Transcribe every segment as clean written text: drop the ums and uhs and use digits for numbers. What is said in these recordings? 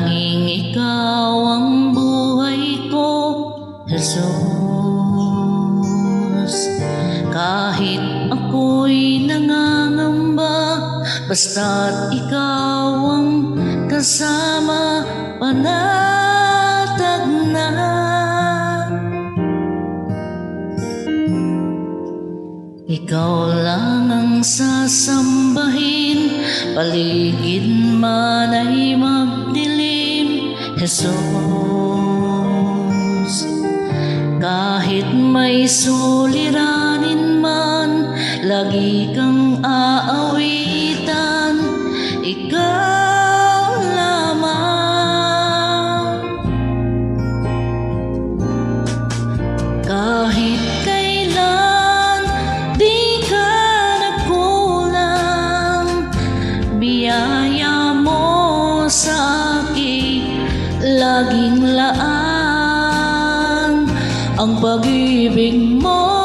Tanging ikaw ang buhay ko, Jesus. Kahit ako'y nangangamba, basta't ikaw ang kasama, panatag na. Ikaw lang ang sasambahin, paligid man ay magdilim, Jesus. Kahit may suliranin man, lagi kang aawitan, ikaw lamang. Kahit kailan di ka nagkulang, biyaya mo sa akin laging laan. Ang pag-ibig mo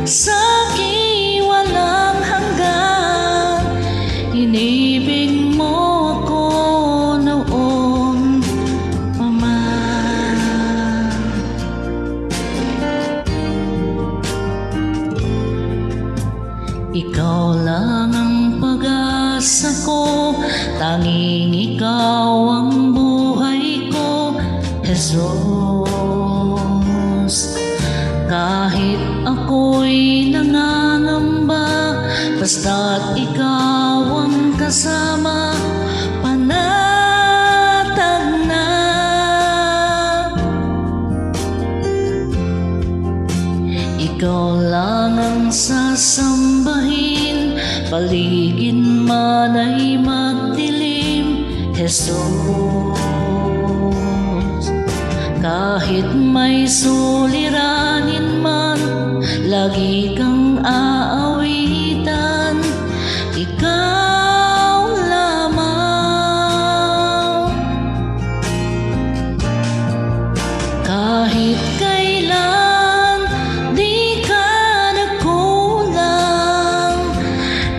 sa'kin walang hanggan, inibig mo ako noon pa man. Ikaw lang ang pag-asa ko, tanging ikaw ang buhay ko, Jesus. Kahit ako'y nangangamba, basta't ikaw ang kasama, panatag na. Ikaw lang ang sasambahin, paligid man ay magdilim, Jesus. Kahit may suliranin man, lagi kang aawitan, ikaw lamang. Kahit kailan di ka nagkulang,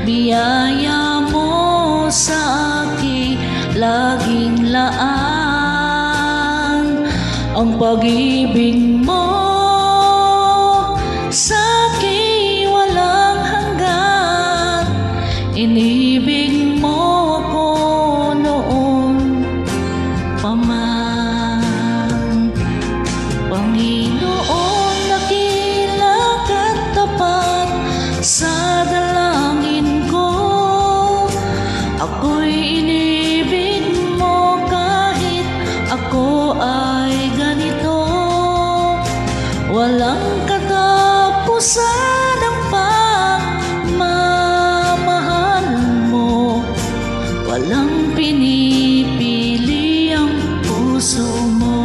biyaya mo sa akin laging laan. Ang pag-ibig mo sa'kin walang hanggan, inibig mo ako noon pa man. Panginoon, dakila ka't tapat sa dalangin ko, ako'y inibig mo kahit ako ay ganito. Walang katapusan ang pagmamahal mo, walang pinipili ang puso mo.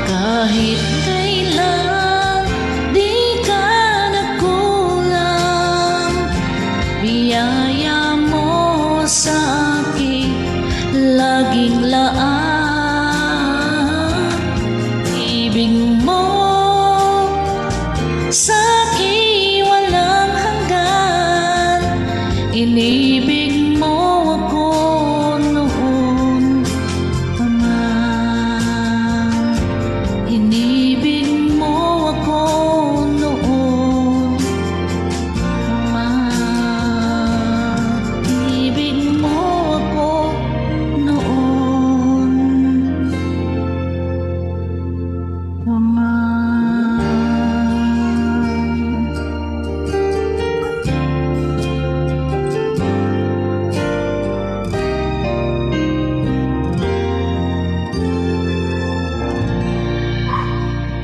Kahit kailan di ka nagkulang, biyaya mo sa akin laging laan. Ibig mo sa akin walang hanggan, inibig mo